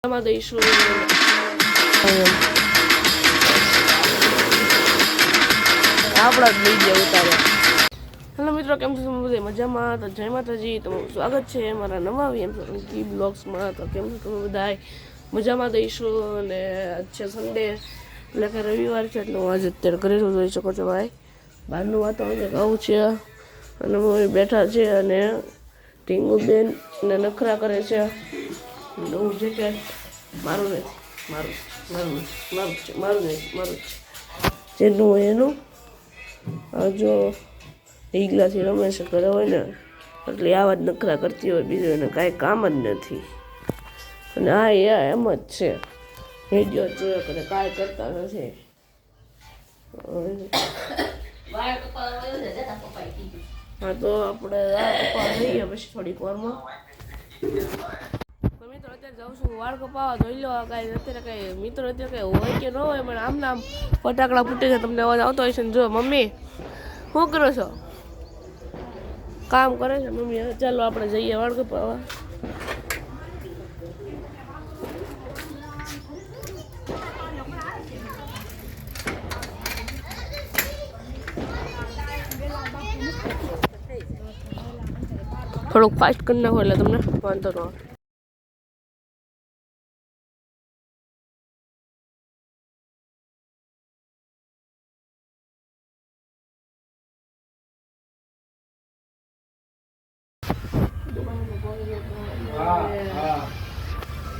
મજામાં દઈશું આપણા જ લઈ ગયા ઉતાર્યા. હેલો મિત્રો, કેમ છો તમે મજામાં? તો જય માતાજી, તમારું સ્વાગત છે મારા નવા વીએમસી બ્લોગ્સમાં. તો કેમ છો તમે બધા? મજામાં દઈશું. અને આજ છે સન્ડે એટલે કે રવિવાર છે, એટલે હું આજે અત્યારે ઘરે જોઈ શકો છો ભાઈ. બહારનું વાતાવરણ આવું છે અને મમ્મી બેઠા છે અને ટીંગુબેન ને નખરા કરે છે. નવું જેકેટ મારું નથી, મારું જેનું હોય એનું. જો ઈગલાથી રમેશ ઘરે હોય ને એટલે આવા જ નખરા કરતી હોય, બીજું એને કાંઈ કામ જ નથી. અને હા એમ જ છે, વિડીયો જોયો કરે કાંઈ કરતા નથી. હા તો આપણે કપાવા જઈએ પછી થોડીક વારમાં. મિત્રો અત્યારે જાઉં છું વાળ કપાવા. જોઈ લો કાંઈ અત્યારે કાંઈ મિત્રો અત્યારે કાંઈ હોય કે ન હોય, પણ આમ નામ ફટાકડા ફૂટે છે, તમને અવાજ આવતો હોય છે ને. જો મમ્મી શું કરો છો? કામ કરે છે મમ્મી. ચાલો આપણે જઈએ વાળ કપાવા. થોડુંક ફાસ્ટ કરી નાખો એટલે તમને વાંધો ન આવે.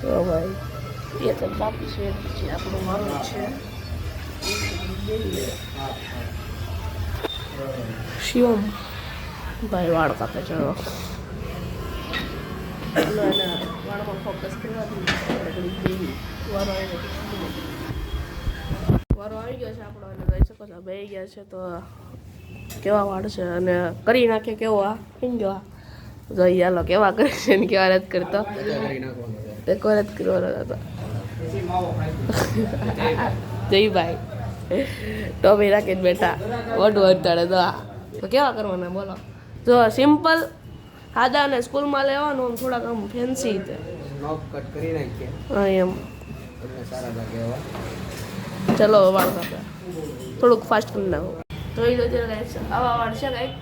તો ભાઈ એક જ બાકી છે, જે આપણો મારો છે શિવમ ભાઈ વાળ કાપે છે. વાળમાં ફોકસ કરવાથી વારો આવી ગયો છે આપણો, અને જોઈ શકો છો બે ગયા છે. તો કેવા વાળ છે અને કરી નાખે કેવો આ પિંગો જોઈએ. હાલો કેવા કરે છે ને કેવા નથી કરતો. એક વાર જ કરવાનો હતો. જયભાઈ ટોપી રાખીને બેઠા વડું અત્યારે. તો કેવા કરવાના બોલો? જો સિમ્પલ સાદા અને સ્કૂલમાં લેવાનું, આમ થોડાક આમ ફેન્સી હા એમ. ચલો વાળ કાપે થોડુંક ફાસ્ટ કરી નાખો. જોઈ લો આવા વાળ છે કાંઈક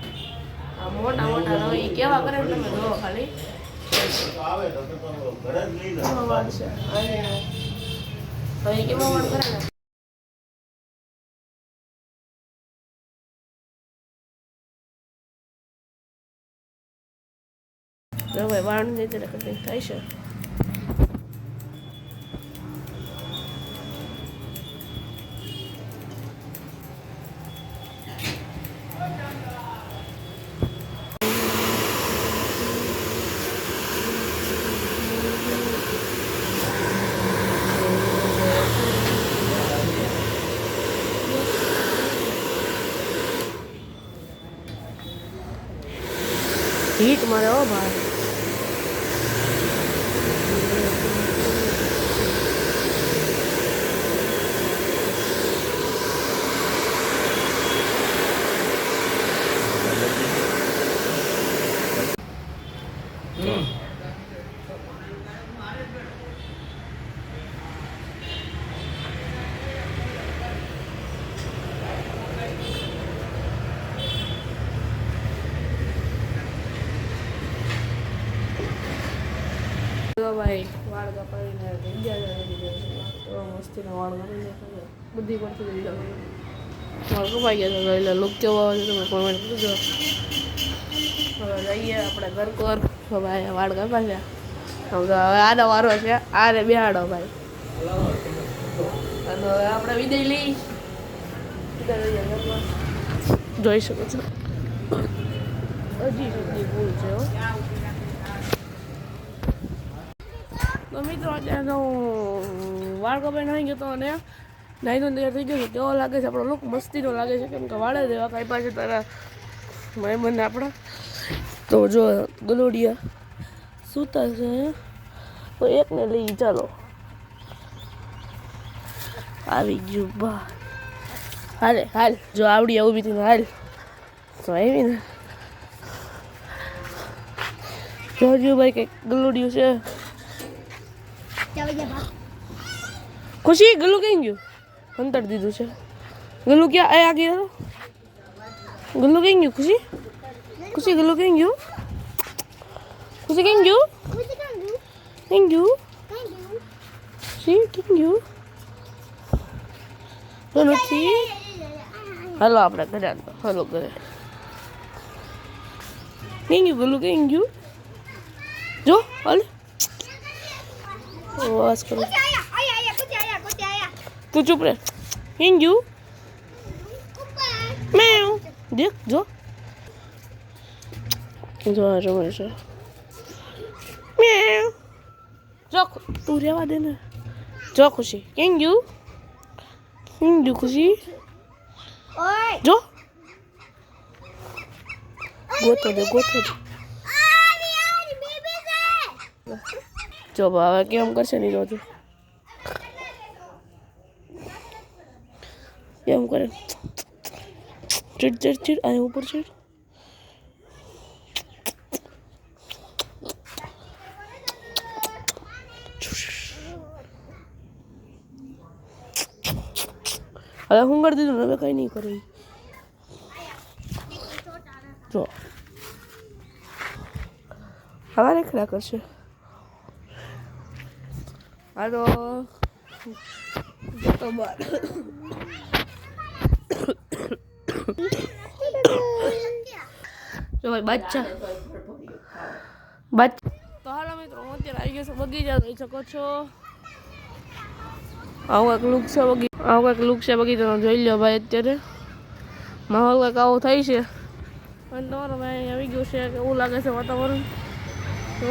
મોટા મોટા રવિ કેવા કરે ને તમે જોવો ખાલી. વાળ છે હવે કેવા વાળ કરે ને. હવે વાળ ની કંઈક થાય છે. હીટ મારે હો ભાઈ. ભાઈ વાળ કપાવીને તો મસ્તીના વાળ કાપીને બધી પડતી જઈ જાવ. વાળ કપાઈ ગયા છે એટલે લુક કેવો આવે છે તમે કોમેન્ટ કરજો. હવે જઈએ આપણે ઘર કોર. ભાઈ વાળ કપાય છે. હવે આનો વારો છે, આને બેહાડો ભાઈ. અને હવે આપણે વિદાય લઈ ઘરમાં. જોઈ શકો છો હજી સુધી ભૂલ છે. તો મિત્રો અત્યારે તો વાળ કપાઈને આવી ગયો તો અને નાઈ તો તૈયાર થઈ ગયો છે. કેવો લાગે છે આપણો લુક? મસ્તીનો લાગે છે, કેમ કે વાળે દેવા કાંઈ પાસે તારા મહેમાન આપણા. તો જો ગલોડિયા સૂતા છે તો એકને લઈ ચાલો. આવી ગયું બા. હાલ જો આવડી ઊભી હતી હાલ તો આવી ને. જોજો ભાઈ કંઈક ગલોડિયું છે. ખુશી ગલું કઈ ગયું અંતર દીધું છે ગલું ક્યાં આ ગયો ગલું કઈ ગયું ખુશી ખુશી ગલું કઈ ગયું ખુશી કઈ ગયું કઈ ગયું ખુશી કઈ ગયું નથી હાલો આપણે ઘરે હાલો ઘરે કઈ ગયું ગલું કઈ ગયું જો હાલે વાસ કરો તું ચૂપ રે કઈ ગયું મેં દેખ જો જો આ રમે છે મેં જો તું રહેવા દે ને જો ખુશી કઈ ગયું ખુશી જો ગોતો દે જો હવે કેમ કરશે નહીં જોજો કેમ કરે ચીડ આ ઉપર ચીડ હવે હું કરી દીધું ને હવે કઈ નહીં કરે જો હવે રેખડા કરશે હાલો તો બાર જો ભાઈ બાદશાહ તો હાલો મિત્રો હું અત્યારે આવી ગયો છું બગીચા જોઈ શકો છો આવું કંઈક લુક છે બગીચાનો જોઈ લો ભાઈ અત્યારે માહોલ કંઈક આવો થાય છે અને તમારો ભાઈ આવી ગયું છે કેવું લાગે છે વાતાવરણ કે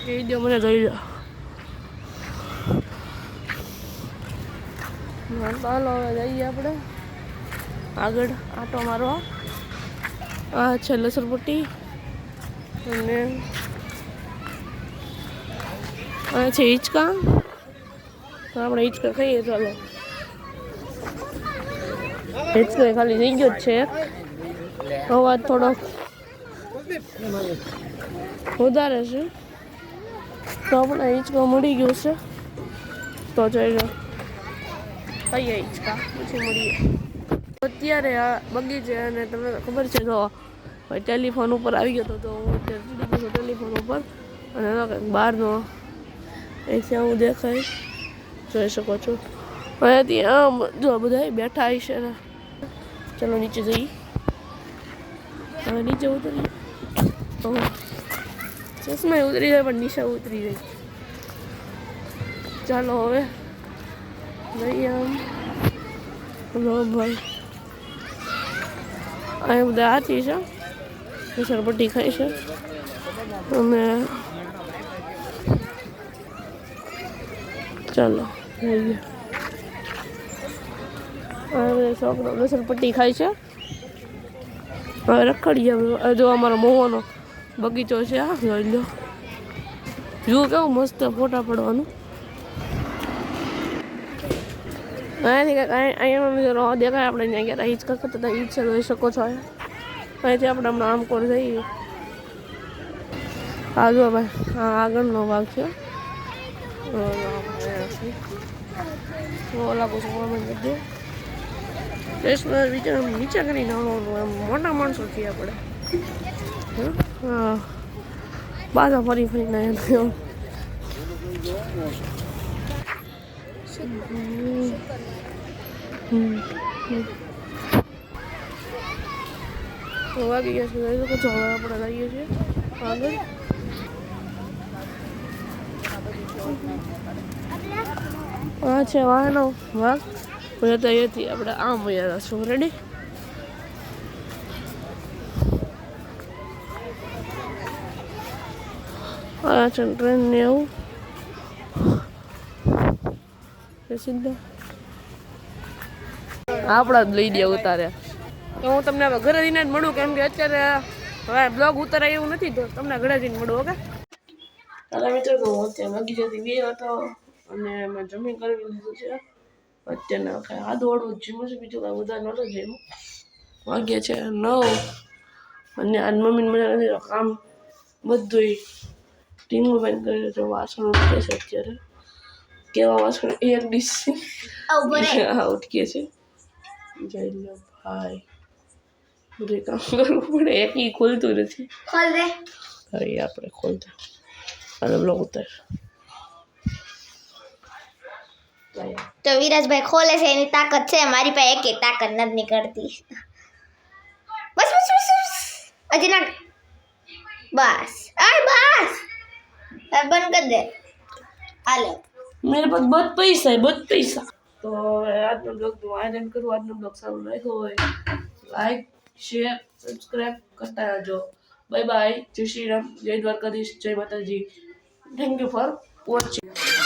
વિડીયો મને જોઈ લો હાલો હવે જઈએ આપણે આગળ આટો મારવા આ છે લસણપટ્ટી અને આ છે હિંચકા તો આપણે હિંચકા ખાઈએ ચાલો હિંચકા ખાલી થઈ ગયો જ છે અવાજ થોડોક વધારે છે તો આપણે હિંચકો મળી ગયો છે તો જઈ લો ખાઈએ હિંચકા પછી મળીએ અત્યારે આ બગીચે અને તમને ખબર છે તો ટેલિફોન ઉપર આવી ગયો તો હું અત્યારે ચડી ગયો ટેલિફોન ઉપર અને કંઈક બહારનો અહીંથી આવું દેખાય જોઈ શકો છો અહીંયાથી આમ જો બધા બેઠા હશે ને ચલો નીચે જઈએ હવે નીચે ઉતરીએ ચશ્મા ઉતરી જાય પણ નીચે ઉતરી જાય ચાલો હવે જઈએ આમ ભાઈ અહીં બધા હાથી છે લસણપટ્ટી ખાય છે અને ચાલો હવે છોકરો લસણપટ્ટી ખાય છે હવે રખડીએ જો અમારો મોવાનો બગીચો છે આ જોઈ લો જુઓ કેવું મસ્ત ફોટા પડવાનું અહીંયા દેખાય આપણે ત્યાં ગયા હિંચકા કરતા હતા હિંચકા જોઈ શકો છો અહીંથી આપણે હમણાં આમ કોર જઈએ હા જો ભાઈ હા આગળનો ભાગ છે ઓલા પૂછવા દે વિચાર નીચે કરીને આવવાનું એમ મોટા માણસો છીએ આપણે હા પાછા ફરીને વાગી ગયા છે જોઈ શકો છો હવે આપણે જઈએ છીએ આગળ આ છે વાહનો વાઘ જતા અહીંયાથી આપણે આમ વયા છું રેડી આ છે ટ્રેન ને એવું સીધા આપણા જ લઈ દે ઉતારે તો હું તમને હવે ઘરે જઈને જ મળું કેમ કે અત્યારે હવે બ્લોગ ઉતારાય એવું નથી તો તમને ઘરે જઈને મળું ઓકે તારા મિત્રો તો હું અત્યારે બગીચાથી બે હતો અને મેં જમીન કરી લીધું છે અત્યારના કાંઈ હાથ વાળું જ જીમું છે બીજું કાંઈ બધા નહોતું જીમું વાગ્યા છે 9 અને આજ મમ્મીને મજા નથી કામ બધું ટીમો બેન કરી જો વાસણ ઉઠકે છે અત્યારે કેવા વાસણ એક ડીશ હા ઉઠકે છે જઈ લો ભાઈ બધું કામ કરવું પડે એક ખોલતું નથી ખોલ દે હવે આપણે ખોલતા અને બ્લોગ ઉતાર તો વિરાજભાઈ ખોલે છે એની તાકાત છે મારી પાસે એકે તાકાત નથી નીકળતી બસ બસ બસ બસ હજી ના બસ આ બસ अब बंद कर दे आले मेरे पास बहुत पैसा है बहुत पैसा तो आज मैं ब्लॉग दोबारा एंड करूँ आज मैं ब्लॉग सारा लाइक शेयर सब्सक्राइब करता रहજો बाय बाय जय श्री राम जय द्वारकाधीश जय माता जी थैंक यू फॉर वॉचिंग